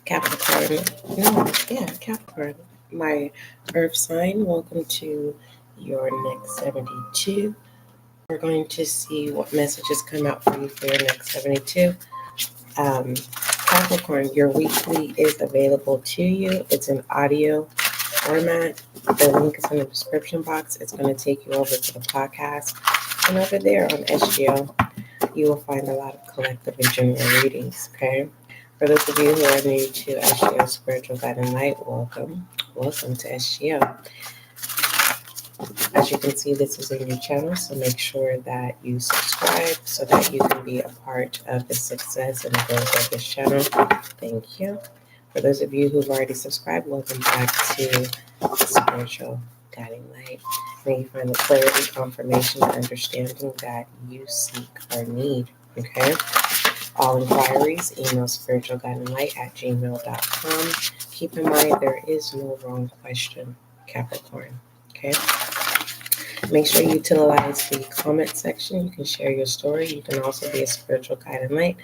Capricorn. No, yeah, Capricorn. My earth sign, welcome to your next 72. We're going to see what messages come out for you for your next 72. Um, Capricorn, your weekly is available to you. It's an audio format. The link is in the description box. It's going to take you over to the podcast. And over there on SGL, you will find a lot of collective and general readings, okay? For those of you who are new to SGL Spiritual Guiding Light, welcome. Welcome to SGL. As you can see, this is a new channel, so make sure that you subscribe so that you can be a part of the success and growth of this channel. Thank you. For those of you who've already subscribed, welcome back to Spiritual Guiding Light. May you find the clarity, confirmation, and understanding that you seek or need, okay? All inquiries, email spiritualguidinglight@gmail.com. Keep in mind, there is no wrong question, Capricorn, okay? Make sure you utilize the comment section. You can share your story. You can also be a spiritual guiding light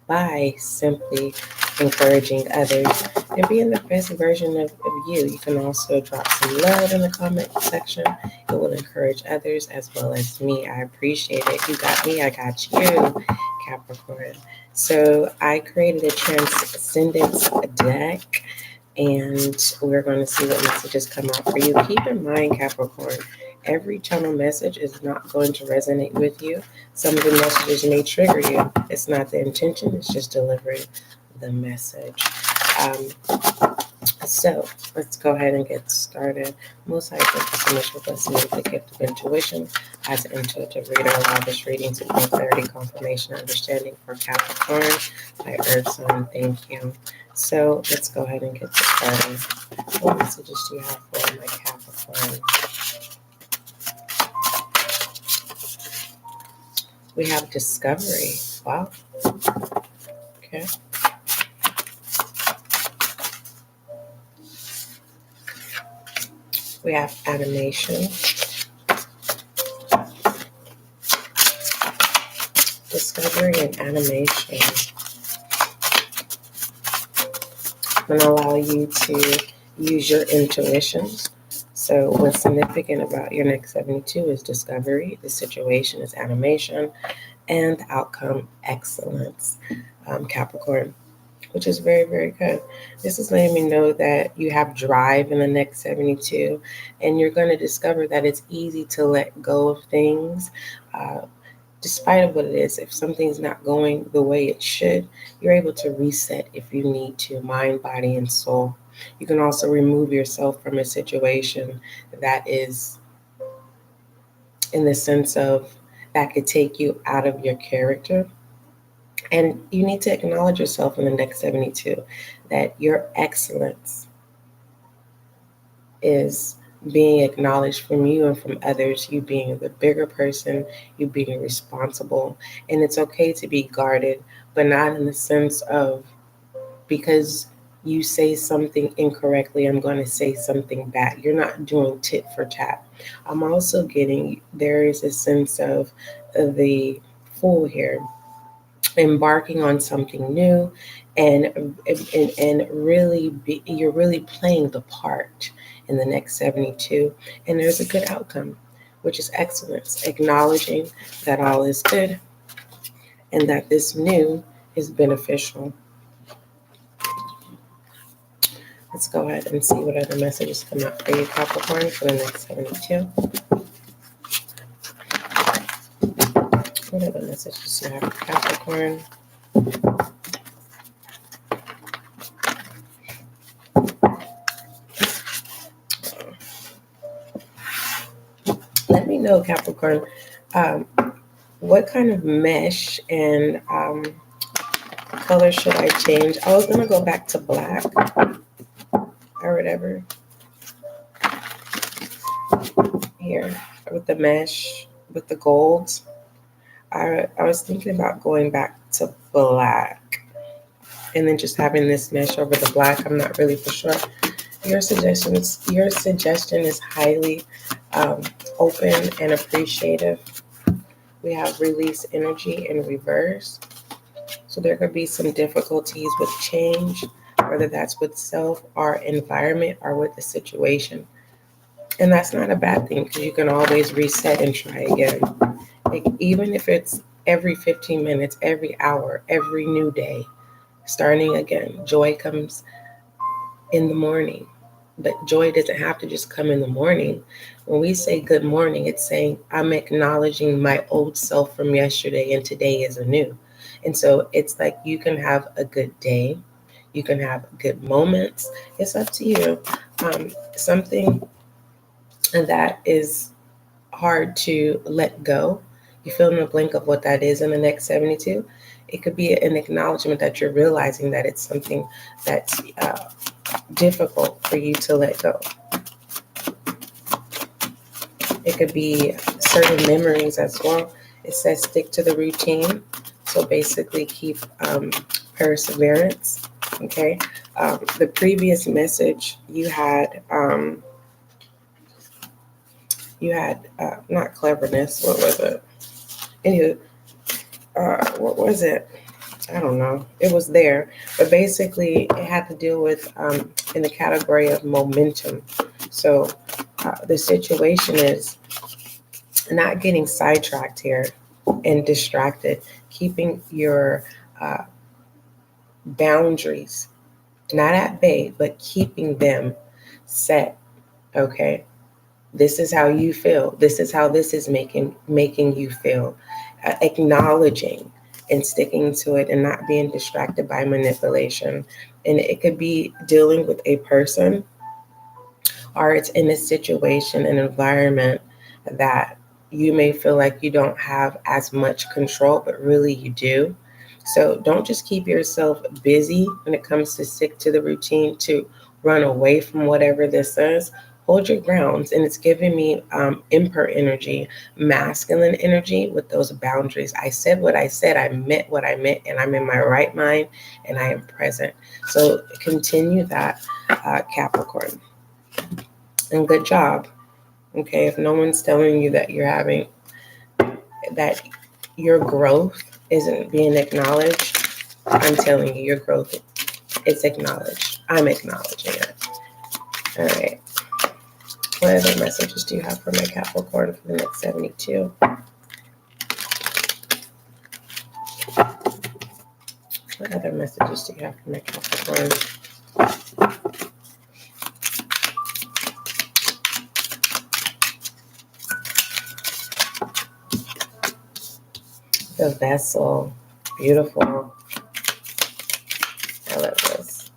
by simply encouraging others and being the best version of you. You can also drop some love in the comment section. It will encourage others as well as me. I appreciate it. You got me, I got you, Capricorn. So I created a transcendence deck, and we're going to see what messages come out for you. Keep in mind, Capricorn, every channel message is not going to resonate with you. Some of the messages may trigger you. It's not the intention, it's just delivering the message. So let's go ahead and get started. Most High, thank you so much for blessing me with the gift of intuition. As an intuitive reader, allow this reading to bring clarity, confirmation, understanding for Capricorn, my earth sign. Thank you. So let's go ahead and get started. What messages do you have for my Capricorn? We have discovery. Wow. Okay. We have animation. Discovery and animation. I'm going to allow you to use your intuitions. So what's significant about your next 72 is discovery, the situation is animation, and the outcome excellence, Capricorn, which is very, very good. This is letting me know that you have drive in the next 72, and you're going to discover that it's easy to let go of things, despite of what it is. If something's not going the way it should, you're able to reset if you need to, mind, body, and soul. You can also remove yourself from a situation that is in the sense of that could take you out of your character. And you need to acknowledge yourself in the next 72, that your excellence is being acknowledged from you and from others, you being the bigger person, you being responsible. And it's okay to be guarded, but not in the sense of because you say something incorrectly, I'm going to say something back. You're not doing tit for tat. I'm also getting, there is a sense of the fool here, embarking on something new, and really you're really playing the part in the next 72, and there's a good outcome, which is excellence, acknowledging that all is good and that this new is beneficial. Let's go ahead and see what other messages come out for you, Capricorn, for the next 72. What other messages do you have for Capricorn? Let me know, Capricorn, what kind of mesh and color should I change? I was going to go back to black or whatever. Here, with the mesh, with the gold. I was thinking about going back to black and then just having this mesh over the black. I'm not really for sure. Your suggestion is highly open and appreciative. We have release energy in reverse. So there could be some difficulties with change, whether that's with self, our environment, or with the situation. And that's not a bad thing because you can always reset and try again. Like, even if it's every 15 minutes, every hour, every new day, starting again. Joy comes in the morning, but joy doesn't have to just come in the morning. When we say good morning, it's saying I'm acknowledging my old self from yesterday and today is anew. And so it's like you can have a good day, you can have good moments. It's up to you. Something that is hard to let go. You fill in the blank of what that is in the next 72. It could be an acknowledgement that you're realizing that it's something that's difficult for you to let go. It could be certain memories as well. It says stick to the routine. So basically keep perseverance. Okay. The previous message you had not cleverness. What was it? Anywho, what was it? I don't know. It was there, but basically it had to deal with in the category of momentum. So the situation is not getting sidetracked here and distracted, keeping your boundaries not at bay, but keeping them set. Okay. This is how you feel. This is how this is making you feel. Acknowledging and sticking to it and not being distracted by manipulation. And it could be dealing with a person, or it's in a situation, an environment that you may feel like you don't have as much control, but really you do. So don't just keep yourself busy when it comes to stick to the routine, to run away from whatever this is. Hold your grounds. And it's giving me emperor energy, masculine energy with those boundaries. I said what I said, I meant what I meant, and I'm in my right mind and I am present. So continue that, Capricorn. And good job. Okay, if no one's telling you that that your growth isn't being acknowledged, I'm telling you, your growth is acknowledged. I'm acknowledging it. All right. What other messages do you have for my Capricorn for the next 72? What other messages do you have for my Capricorn? The vessel. Beautiful. I love this.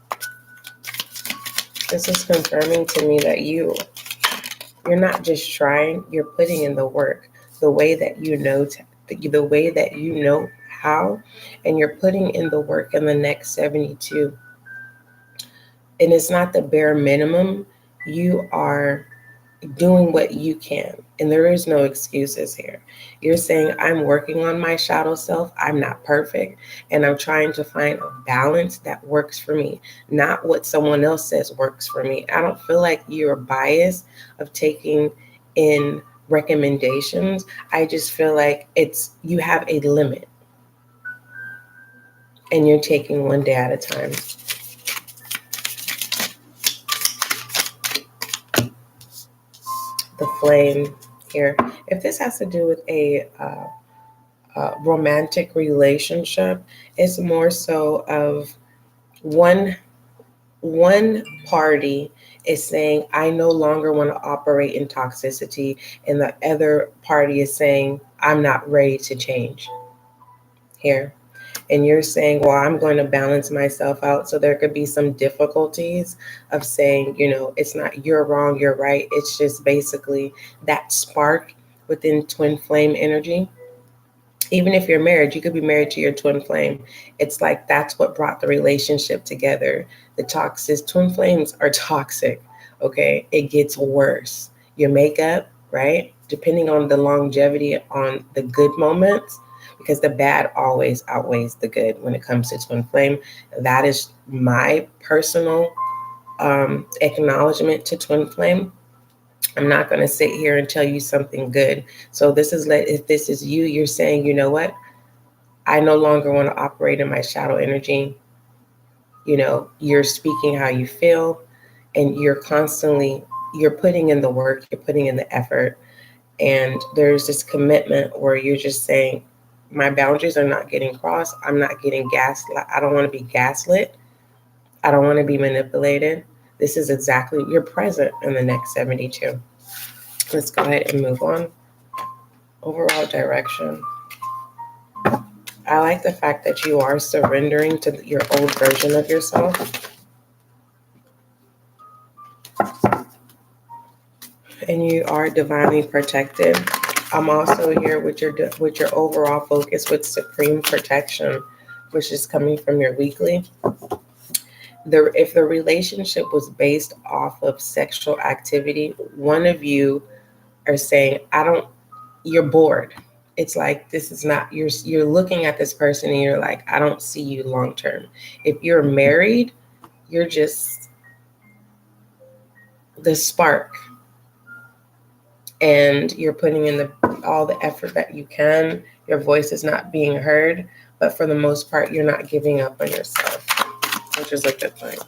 This is confirming to me that you're not just trying, you're putting in the work, the way that you know, the way that you know how, and you're putting in the work in the next 72. And it's not the bare minimum. You are doing what you can, and there is no excuses here. You're saying, I'm working on my shadow self. I'm not perfect, and I'm trying to find a balance that works for me, not what someone else says works for me. I don't feel like you're biased of taking in recommendations. I just feel like you have a limit, and you're taking one day at a time. The flame here. If this has to do with a romantic relationship, it's more so of one party is saying, I no longer want to operate in toxicity, and the other party is saying, I'm not ready to change here. And you're saying, well, I'm going to balance myself out. So there could be some difficulties of saying, it's not you're wrong, you're right. It's just basically that spark within twin flame energy. Even if you're married, you could be married to your twin flame. It's like that's what brought the relationship together. The toxic twin flames are toxic. Okay, it gets worse. Your makeup, right? Depending on the longevity on the good moments, because the bad always outweighs the good when it comes to twin flame. That is my personal acknowledgement to twin flame. I'm not going to sit here and tell you something good. So this is if this is you, you're saying, you know what? I no longer want to operate in my shadow energy. You're speaking how you feel, and you're putting in the work, you're putting in the effort. And there's this commitment where you're just saying, my boundaries are not getting crossed. I'm not getting gaslit. I don't want to be gaslit. I don't want to be manipulated. This is exactly, you're present in the next 72. Let's go ahead and move on. Overall direction. I like the fact that you are surrendering to your old version of yourself. And you are divinely protected. I'm also here with your overall focus with supreme protection, which is coming from your weekly. If the relationship was based off of sexual activity, one of you are saying, you're bored. It's like, this is not, you're looking at this person and you're like, I don't see you long term. If you're married, you're just the spark, and you're putting in all the effort that you can. Your voice is not being heard, but for the most part, you're not giving up on yourself, which is a good thing.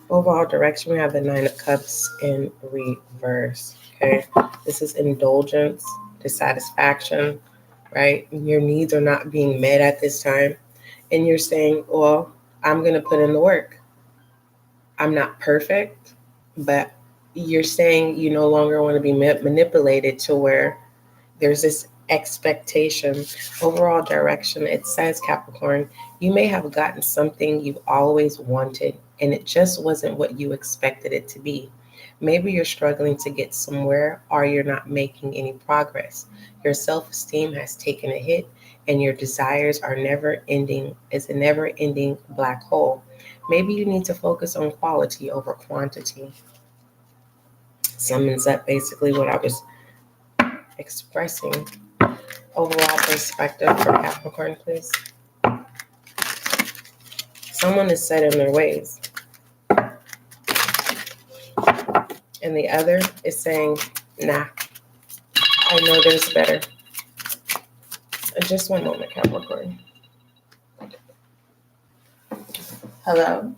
Overall direction, we have the 9 of Cups in reverse. Okay, this is indulgence, dissatisfaction, right? Your needs are not being met at this time, and you're saying, well, I'm going to put in the work. I'm not perfect, but you're saying you no longer want to be manipulated to where there's this expectation. Overall direction, it says, Capricorn, you may have gotten something you've always wanted and it just wasn't what you expected it to be. Maybe you're struggling to get somewhere, or you're not making any progress. Your self-esteem has taken a hit, and your desires are never ending. It's a never-ending black hole. Maybe you need to focus on quality over quantity. Sums up basically what I was expressing. Overall perspective for Capricorn, please. Someone is set in their ways, and the other is saying, nah, I know there's better. Just one moment, Capricorn. Hello?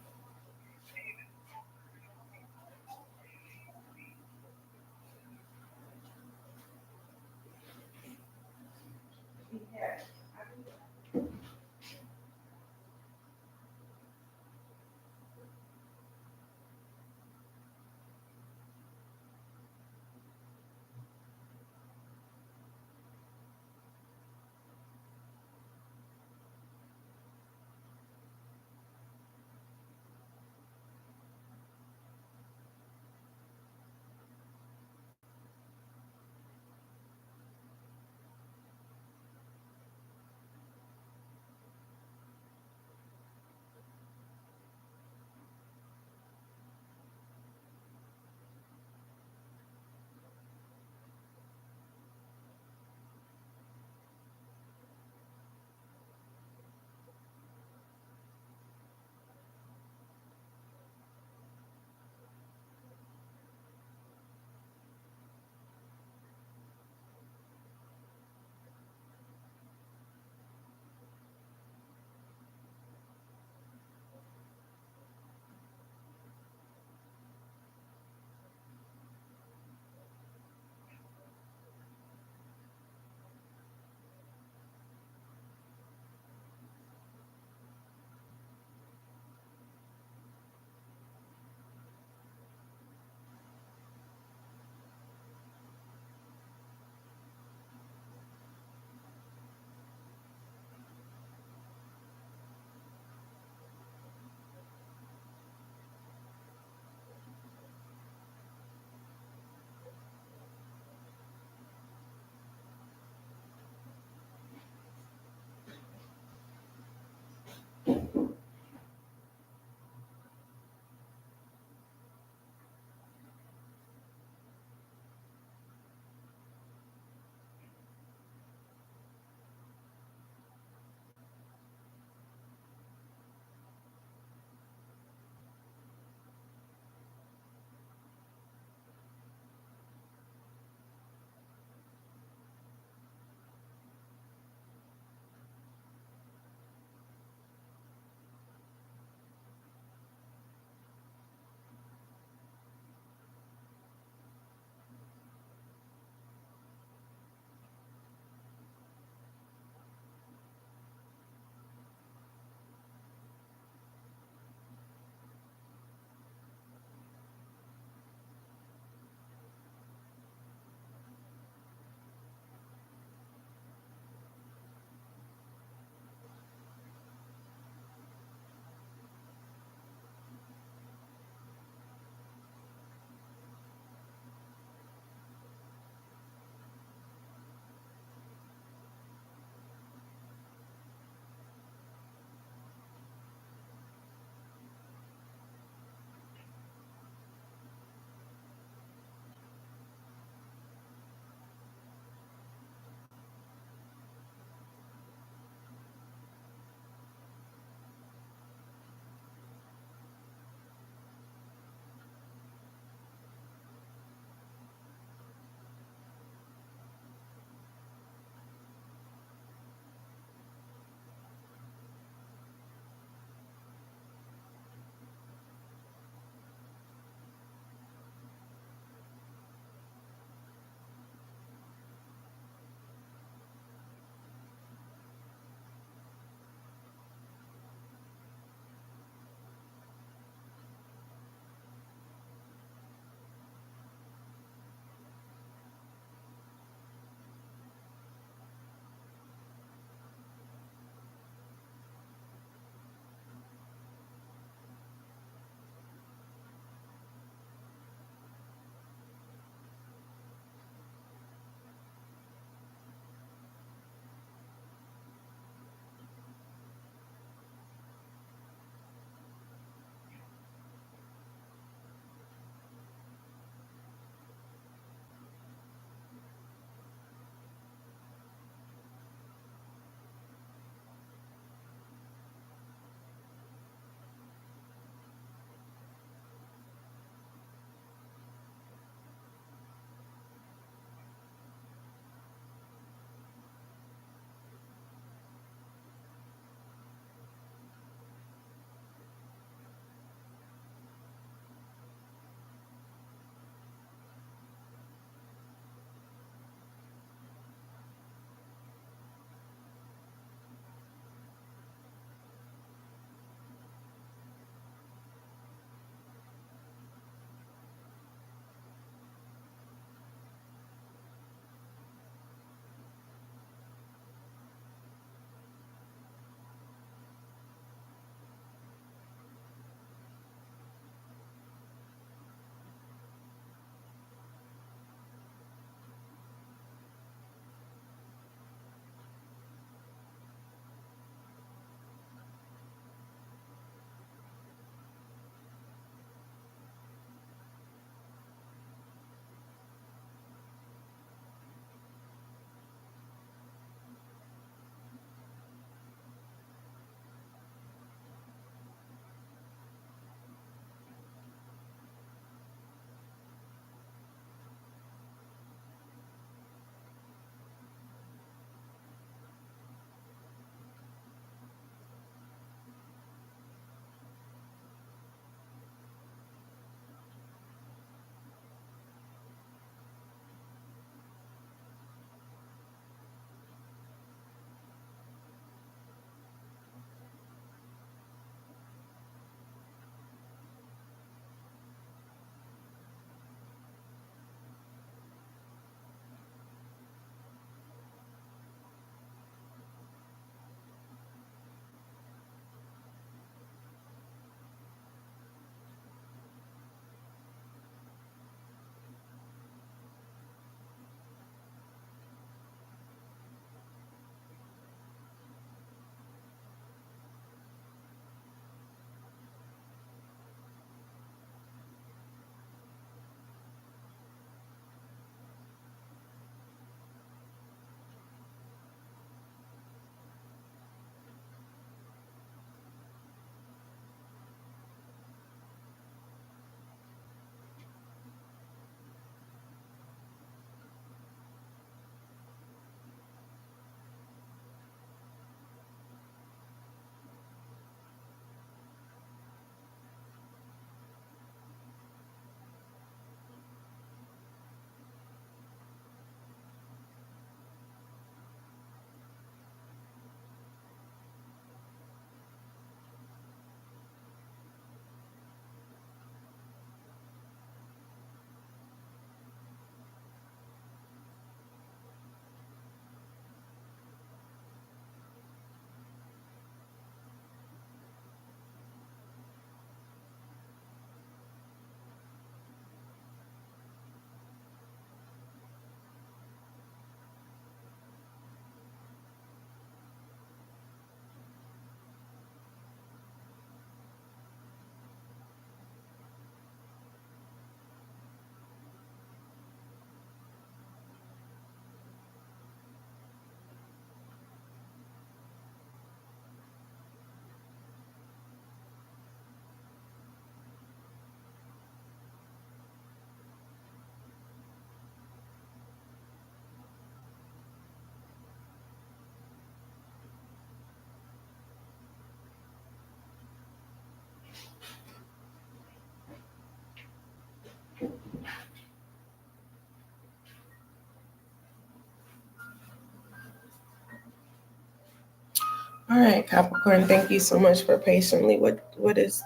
All right, Capricorn, thank you so much for patiently. What time is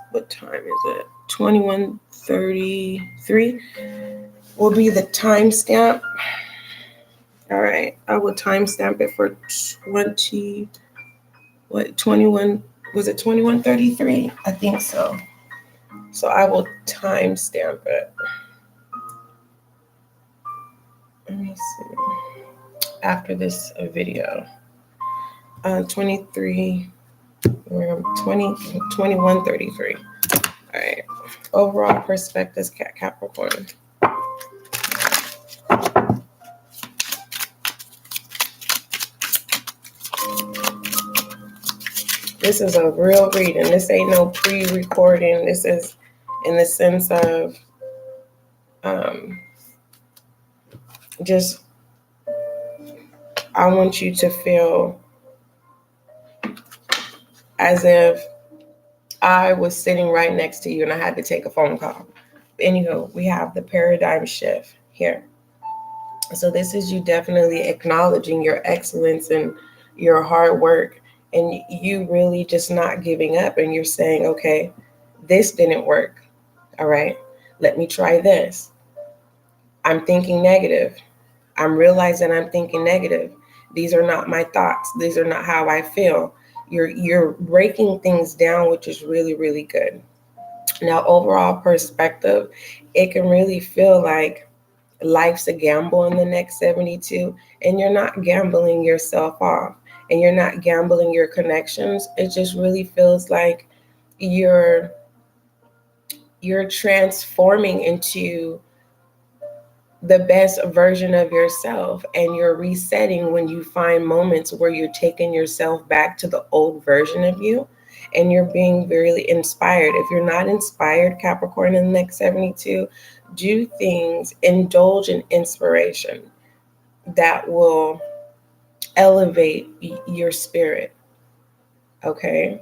it? 21:33 will be the timestamp. All right, I will timestamp it for 21, was it 21:33? I think so. So I will timestamp it. Let me see. After this video. 23, 21:33. All right. Overall perspectives, Capricorn. This is a real reading. This ain't no pre-recording. This is in the sense of just, I want you to feel as if I was sitting right next to you and I had to take a phone call. Anywho, we have the paradigm shift here. So this is you definitely acknowledging your excellence and your hard work, and you really just not giving up, and you're saying, okay, this didn't work. All right, let me try this. I'm thinking negative. I'm realizing I'm thinking negative. These are not my thoughts. These are not how I feel. You're breaking things down, which is really, really good. Now, overall perspective, it can really feel like life's a gamble in the next 72, and you're not gambling yourself off, and you're not gambling your connections. It just really feels like you're transforming into the best version of yourself, and you're resetting when you find moments where you're taking yourself back to the old version of you, and you're being very inspired. If you're not inspired, Capricorn, in the next 72, do things, indulge in inspiration that will elevate your spirit, okay?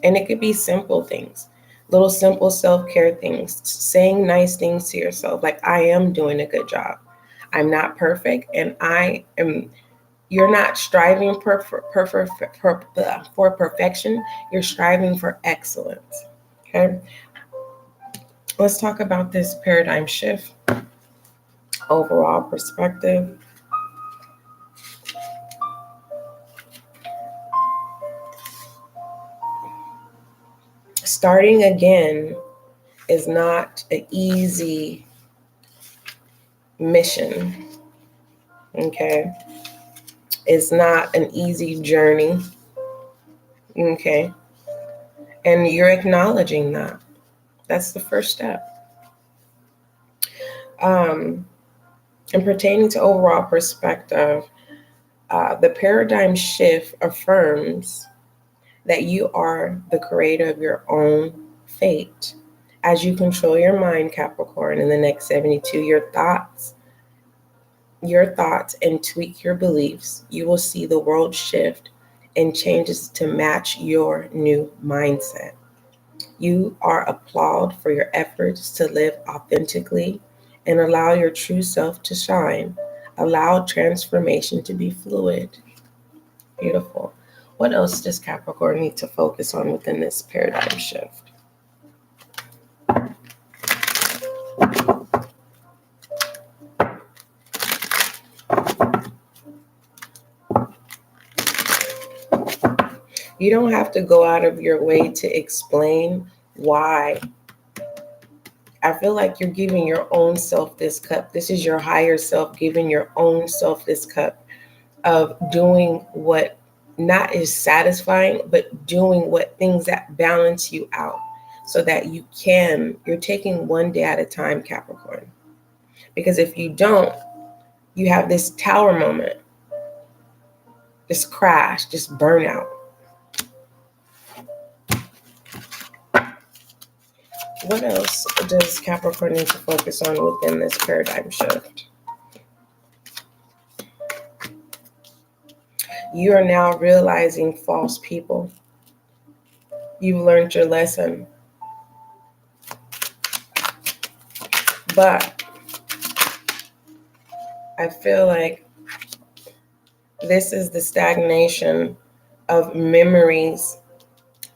And it could be simple things, little simple self-care things, saying nice things to yourself, like, I am doing a good job. I'm not perfect, and you're not striving for perfection. You're striving for excellence, okay? Let's talk about this paradigm shift, overall perspective. Starting again is not an easy mission, okay? It's not an easy journey, okay? And you're acknowledging that. That's the first step. And pertaining to overall perspective, the paradigm shift affirms that you are the creator of your own fate. As you control your mind, Capricorn, in the next 72, your thoughts and tweak your beliefs, you will see the world shift and changes to match your new mindset. You are applauded for your efforts to live authentically and allow your true self to shine. Allow transformation to be fluid. Beautiful. What else does Capricorn need to focus on within this paradigm shift? You don't have to go out of your way to explain why. I feel like you're giving your own self this cup. This is your higher self giving your own self this cup of doing what not is satisfying, but doing what things that balance you out so that you're taking one day at a time, Capricorn. Because if you don't, you have this tower moment, this crash, this burnout. What else does Capricorn need to focus on within this paradigm shift? You are now realizing false people. You've learned your lesson. But I feel like this is the stagnation of memories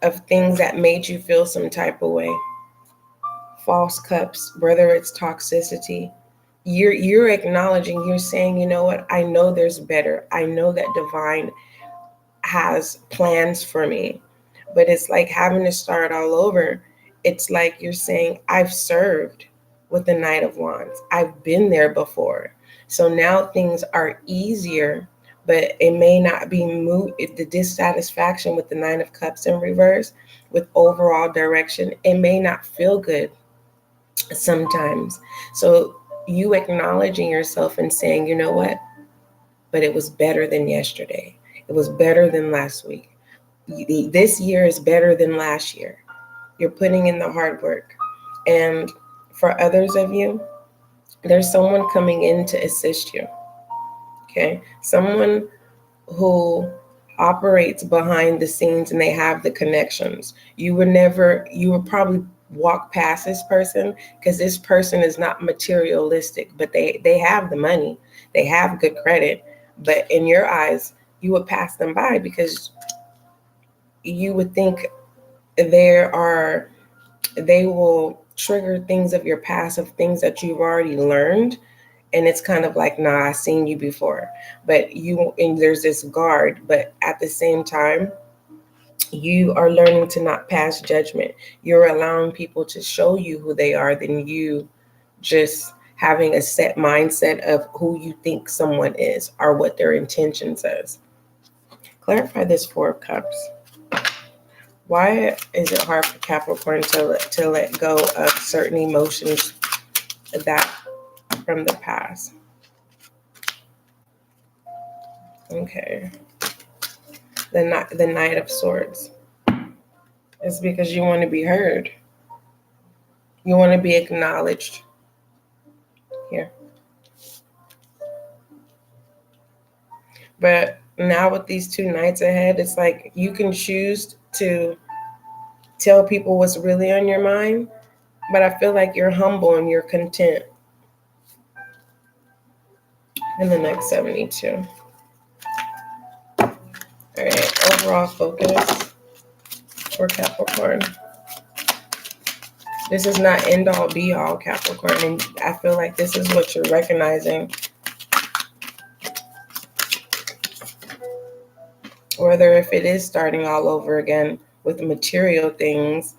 of things that made you feel some type of way. False cups, whether it's toxicity, you're acknowledging, you're saying, you know what, I know there's better. I know that divine has plans for me. But it's like having to start all over. It's like you're saying, I've served with the Knight of Wands. I've been there before. So now things are easier, but it may not be moved. If the dissatisfaction with the Nine of Cups in reverse, with overall direction, it may not feel good sometimes. So you acknowledging yourself and saying, you know what, but it was better than yesterday. It was better than last week. This year is better than last year. You're putting in the hard work. And for others of you, there's someone coming in to assist you. Okay? Someone who operates behind the scenes and they have the connections. You would probably walk past this person because this person is not materialistic, but they have the money. They have good credit. But in your eyes, you would pass them by because you would think they will trigger things of your past, of things that you've already learned. And it's kind of like, nah, I've seen you before. But there's this guard, but at the same time, you are learning to not pass judgment. You're allowing people to show you who they are than you just having a set mindset of who you think someone is or what their intentions is. Clarify this Four of Cups. Why is it hard for Capricorn to let go of certain emotions that from the past? Okay. The Knight of Swords. It's because you want to be heard. You want to be acknowledged. Here. But now with these two Knights ahead, it's like you can choose to tell people what's really on your mind, but I feel like you're humble and you're content in the next 72. All right, overall focus for Capricorn. This is not end all be all, Capricorn, and I feel like this is what you're recognizing. Whether if it is starting all over again with material things,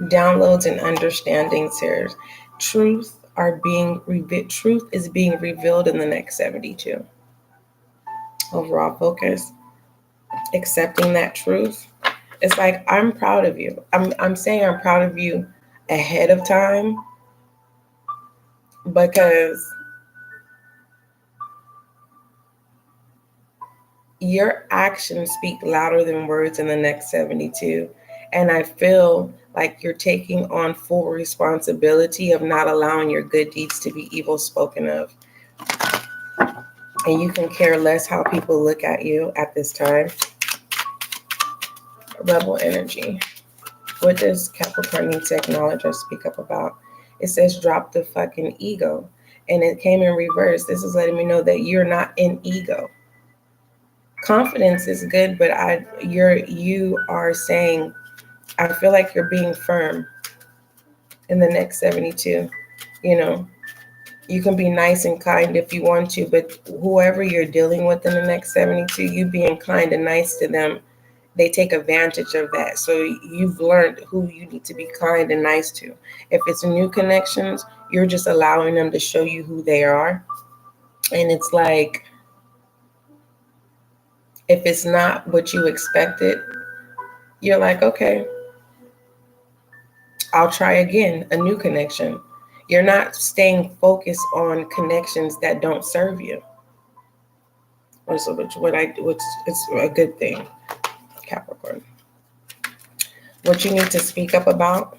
downloads and understandings here. Truth is being revealed in the next 72. Overall focus, accepting that truth. It's like, I'm proud of you. I'm saying I'm proud of you ahead of time because your actions speak louder than words in the next 72. And I feel like you're taking on full responsibility of not allowing your good deeds to be evil spoken of. And you can care less how people look at you at this time. Rebel energy. What does Capricorn need to acknowledge or speak up about? It says drop the fucking ego. And it came in reverse. This is letting me know that you're not in ego. Confidence is good, but you are saying, I feel like you're being firm in the next 72. You know, you can be nice and kind if you want to, but whoever you're dealing with in the next 72, you being kind and nice to them, they take advantage of that. So you've learned who you need to be kind and nice to. If it's new connections, you're just allowing them to show you who they are. And it's like, if it's not what you expected, you're like, okay, I'll try again, a new connection. You're not staying focused on connections that don't serve you. Which it's a good thing, Capricorn. What you need to speak up about,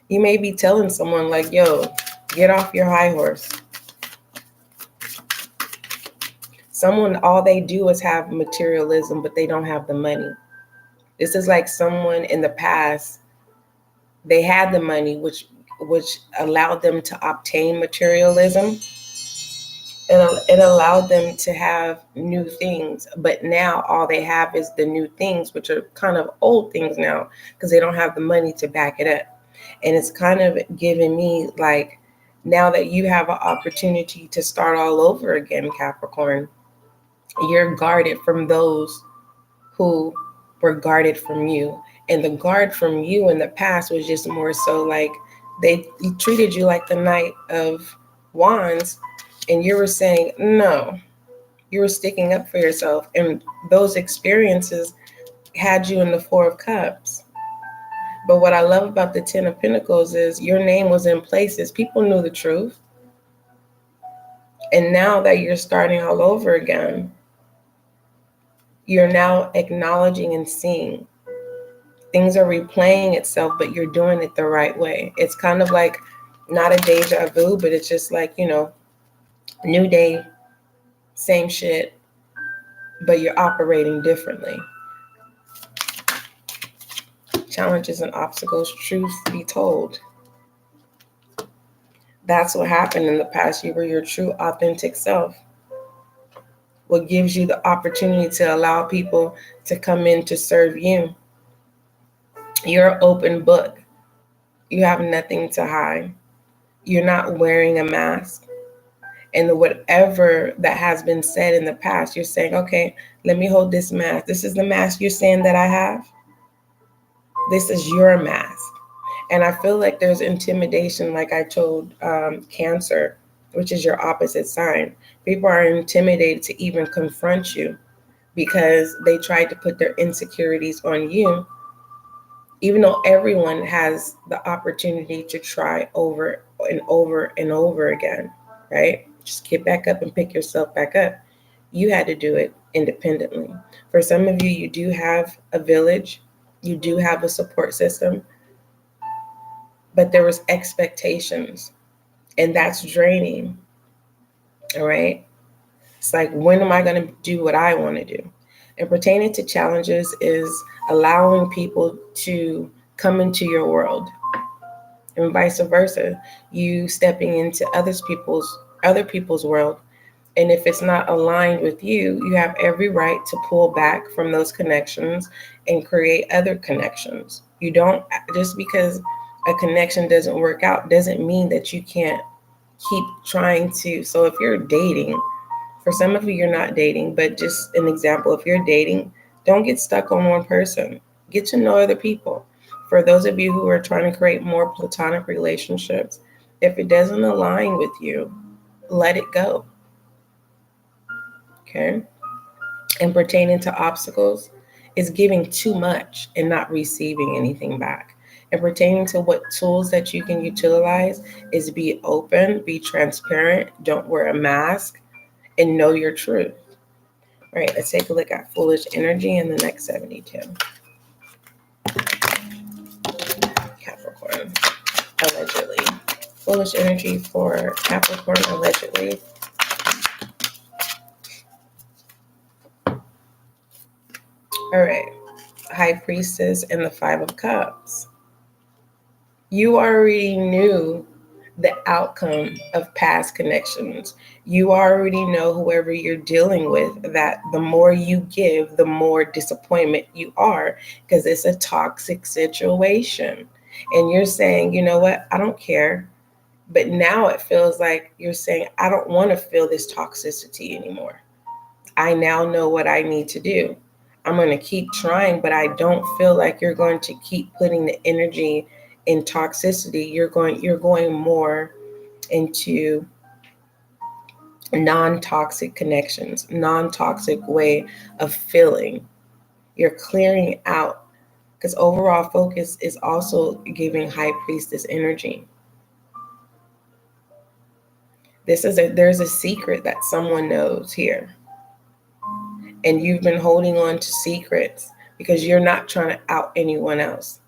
you may be telling someone like, yo, get off your high horse. Someone, all they do is have materialism, but they don't have the money. This is like someone in the past, they had the money, which allowed them to obtain materialism. It allowed them to have new things, but now all they have is the new things, which are kind of old things now because they don't have the money to back it up. And it's kind of giving me like, now that you have an opportunity to start all over again, Capricorn, you're guarded from those who were guarded from you. And the guard from you in the past was just more so like they treated you like the Knight of Wands, and you were saying no. You were sticking up for yourself, and those experiences had you in the Four of Cups. But what I love about the Ten of Pentacles is your name was in places people knew the truth. And now that you're starting all over again, you're now acknowledging and seeing things are replaying itself, but you're doing it the right way. It's kind of like not a deja vu, but it's just like, new day, same shit, but you're operating differently. Challenges and obstacles, truth be told. That's what happened in the past. You were your true, authentic self. What gives you the opportunity to allow people to come in to serve you. You're an open book. You have nothing to hide. You're not wearing a mask. And whatever that has been said in the past, you're saying, okay, let me hold this mask. This is the mask you're saying that I have. This is your mask. And I feel like there's intimidation, like I told Cancer, which is your opposite sign. People are intimidated to even confront you because they tried to put their insecurities on you, even though everyone has the opportunity to try over and over and over again, right? Just get back up and pick yourself back up. You had to do it independently. For some of you, you do have a village, you do have a support system, but there was expectations, and that's draining, all right? It's like, when am I going to do what I want to do? And pertaining to challenges is allowing people to come into your world, and vice versa. You stepping into other people's world. And if it's not aligned with you, you have every right to pull back from those connections and create other connections. You don't, just because a connection doesn't work out doesn't mean that you can't keep trying to. So if you're dating, for some of you, you're not dating, but just an example, if you're dating, don't get stuck on one person. Get to know other people. For those of you who are trying to create more platonic relationships, if it doesn't align with you, let it go. Okay? And pertaining to obstacles is giving too much and not receiving anything back. And pertaining to what tools that you can utilize is be open, be transparent, don't wear a mask, and know your truth. All right, let's take a look at foolish energy in the next 72. Capricorn, allegedly. Foolish energy for Capricorn, allegedly. All right, High Priestess and the Five of Cups. You already knew the outcome of past connections. You already know whoever you're dealing with, that the more you give, the more disappointment you are, because it's a toxic situation. And you're saying, you know what, I don't care. But now it feels like you're saying, I don't want to feel this toxicity anymore. I now know what I need to do. I'm going to keep trying, but I don't feel like you're going to keep putting the energy in toxicity. You're going more into non-toxic connections, non-toxic way of feeling. You're clearing out, because overall focus is also giving High Priestess energy. There's a secret that someone knows here. And you've been holding on to secrets because you're not trying to out anyone else.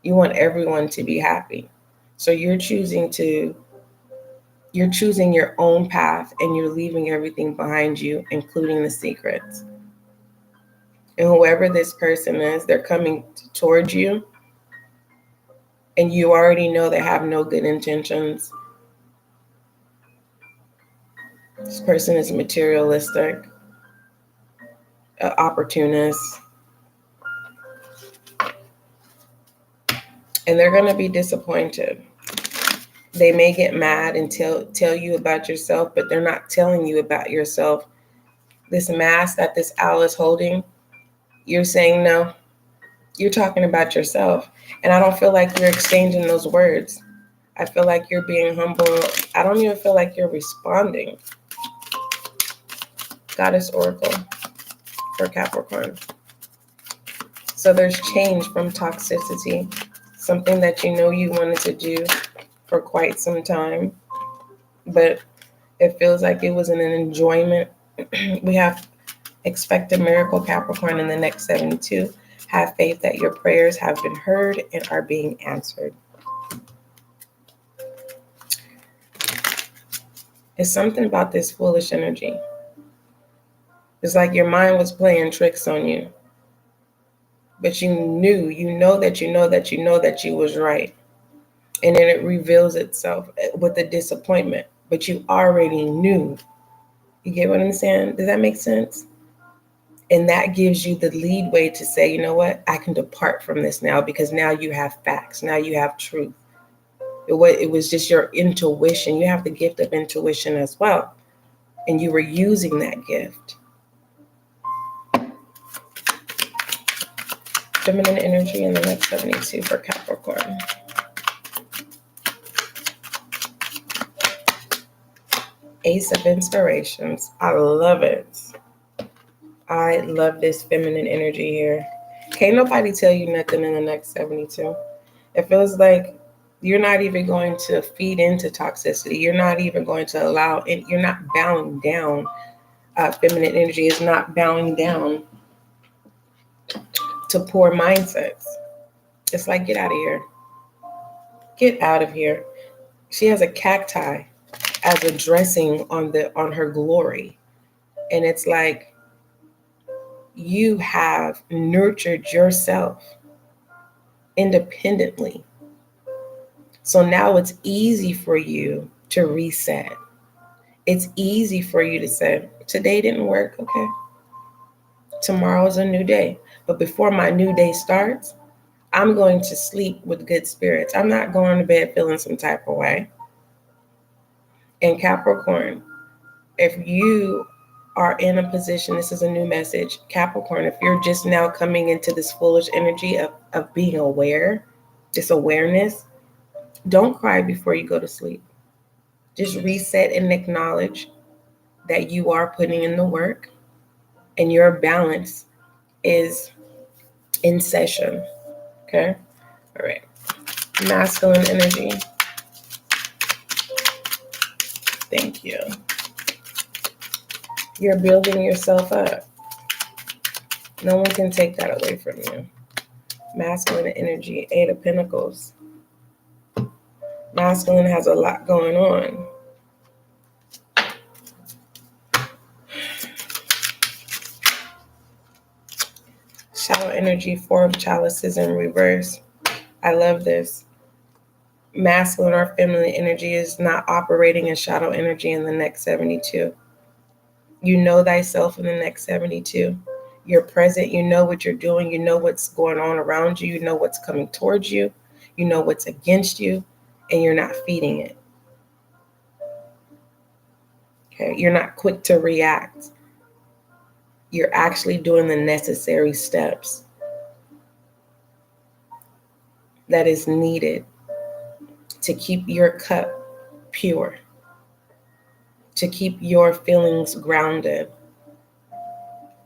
You want everyone to be happy. So you're choosing your own path, and you're leaving everything behind you, including the secrets. And whoever this person is, they're coming towards you, and you already know they have no good intentions. This person is materialistic, an opportunist, and they're going to be disappointed. They may get mad and tell you about yourself, but they're not telling you about yourself. This mask that this owl is holding, you're saying no. You're talking about yourself. And I don't feel like you're exchanging those words. I feel like you're being humble. I don't even feel like you're responding. Goddess Oracle for Capricorn. So there's change from toxicity, something that you know you wanted to do for quite some time, but it feels like it was an enjoyment. We have expect a miracle, Capricorn, in the next 72. Have faith that your prayers have been heard and are being answered. It's something about this foolish energy. It's like your mind was playing tricks on you, but you know that you was right. And then it reveals itself with the disappointment, but you already knew. You get what I'm saying? Does that make sense? And that gives you the leadway to say, you know what, I can depart from this now because now you have facts. Now you have truth. It was just your intuition. You have the gift of intuition as well. And you were using that gift. Feminine energy in the next 72 for Capricorn. Ace of Inspirations. I love it. I love this feminine energy here. Can't nobody tell you nothing in the next 72. It feels like you're not even going to feed into toxicity. You're not even going to allow, and you're not bowing down. Feminine energy is not bowing down to poor mindsets. It's like, get out of here. Get out of here. She has a cacti as a dressing on her glory. And it's like, you have nurtured yourself independently. So now it's easy for you to reset. It's easy for you to say, today didn't work, okay. Tomorrow's a new day. But before my new day starts, I'm going to sleep with good spirits. I'm not going to bed feeling some type of way. And Capricorn, if you are in a position, this is a new message, Capricorn, if you're just now coming into this foolish energy of being aware, this awareness, don't cry before you go to sleep. Just reset and acknowledge that you are putting in the work and your balance is in session. Okay? All right. Masculine energy. Thank you. You're building yourself up. No one can take that away from you. Masculine energy, 8 of Pentacles. Masculine has a lot going on. Shadow energy, 4 of Chalices in reverse. I love this. Masculine or feminine energy is not operating in shadow energy in the next 72. You know thyself in the next 72. You're present. You know what you're doing. You know what's going on around you. You know what's coming towards you. You know what's against you, and you're not feeding it. Okay, you're not quick to react. You're actually doing the necessary steps that is needed to keep your cup pure, to keep your feelings grounded.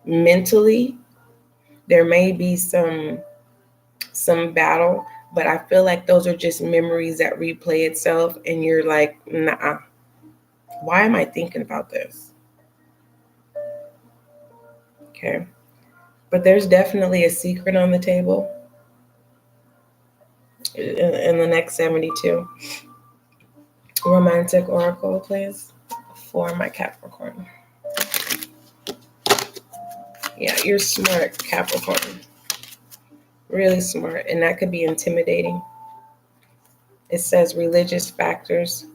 Mentally, there may be some battle, but I feel like those are just memories that replay itself, and you're like, nah, why am I thinking about this? Okay. But there's definitely a secret on the table in the next 72. Romantic oracle, please, for my Capricorn. Yeah, you're smart, Capricorn. Really smart, and that could be intimidating. It says religious factors.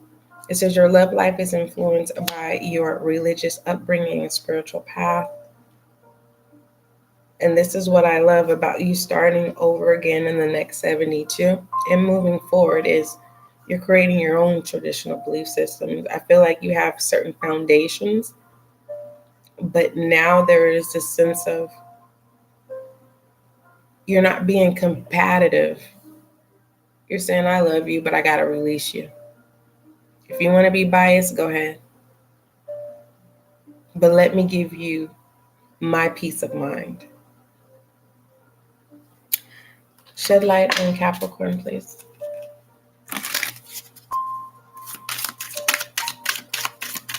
It says your love life is influenced by your religious upbringing and spiritual path. And this is what I love about you starting over again in the next 72 and moving forward is you're creating your own traditional belief systems. I feel like you have certain foundations, but now there is this sense of you're not being competitive. You're saying, I love you, but I got to release you. If you want to be biased, go ahead. But let me give you my peace of mind. Shed light on Capricorn, please.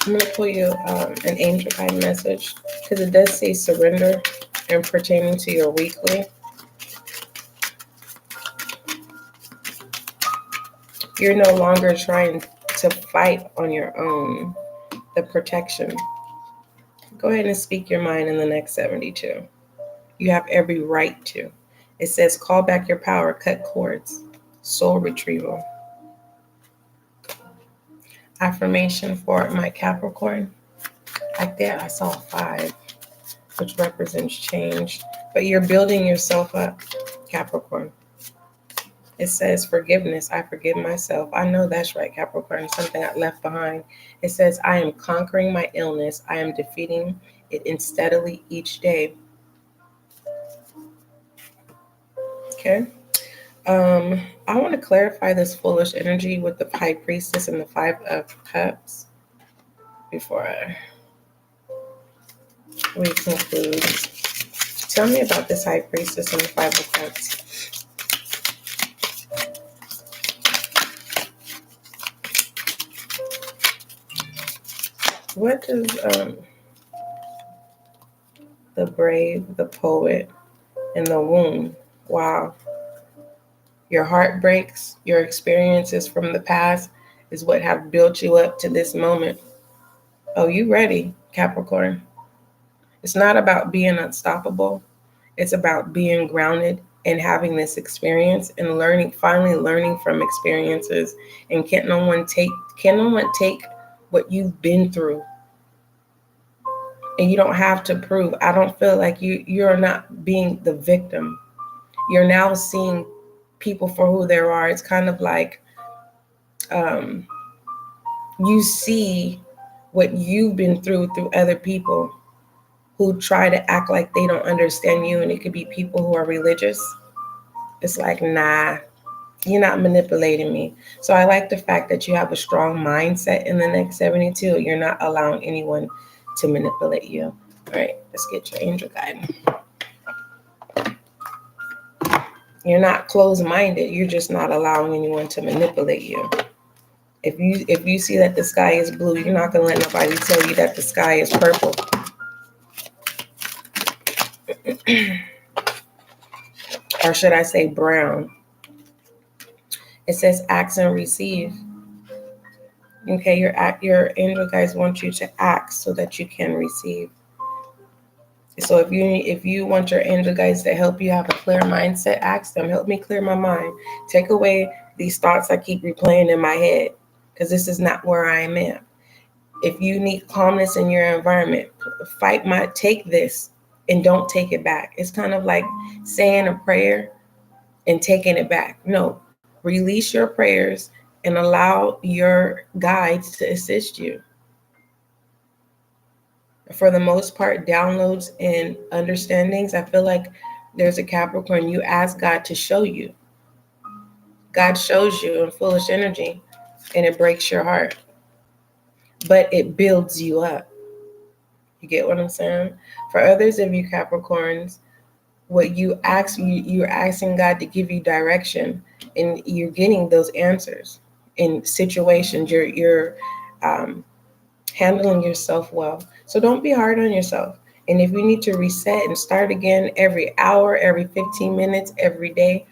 I'm going to pull you an angel guide message because it does say surrender and pertaining to your weekly. You're no longer trying to fight on your own. The protection. Go ahead and speak your mind in the next 72. You have every right to. It says call back your power, cut cords, soul retrieval. Affirmation for my Capricorn. Like there, I saw 5, which represents change. But you're building yourself up, Capricorn. It says forgiveness. I forgive myself. I know that's right, Capricorn. Something I left behind. It says I am conquering my illness. I am defeating it steadily each day. Okay. I want to clarify this foolish energy with the High Priestess and the 5 of Cups before we conclude. Tell me about this High Priestess and the 5 of Cups. What does the brave, the poet, and the womb? Wow. Your heartbreaks, your experiences from the past is what have built you up to this moment. Oh, you ready, Capricorn? It's not about being unstoppable. It's about being grounded and having this experience and learning, finally learning from experiences. And can no one take what you've been through. And you don't have to prove. I don't feel like you're not being the victim. You're now seeing people for who they are. It's kind of like you see what you've been through other people who try to act like they don't understand you. And it could be people who are religious. It's like, nah, you're not manipulating me. So I like the fact that you have a strong mindset in the next 72. You're not allowing anyone to manipulate you. All right, let's get your angel guide. You're not closed-minded. You're just not allowing anyone to manipulate you. If you see that the sky is blue, you're not going to let nobody tell you that the sky is purple. Or should I say brown? It says ask and receive. Okay, your angel guides want you to ask so that you can receive. So if you want your angel guides to help you have a clear mindset, ask them, help me clear my mind. Take away these thoughts I keep replaying in my head, because this is not where I am at. If you need calmness in your environment, take this and don't take it back. It's kind of like saying a prayer and taking it back. No, release your prayers and allow your guides to assist you. For the most part, downloads and understandings, I feel like there's a Capricorn, you ask God to show you. God shows you in foolish energy and it breaks your heart. But it builds you up. You get what I'm saying? For others of you Capricorns, what you ask, you're asking God to give you direction, and you're getting those answers in situations. You're handling yourself well. So don't be hard on yourself. And if you need to reset and start again every hour, every 15 minutes, every day,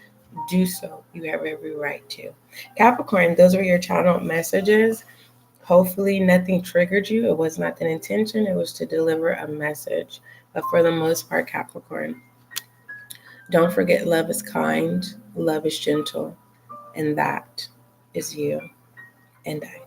do so. You have every right to. Capricorn, those are your channel messages. Hopefully nothing triggered you. It was not an intention. It was to deliver a message. But for the most part, Capricorn, don't forget love is kind, love is gentle, and that is you and I.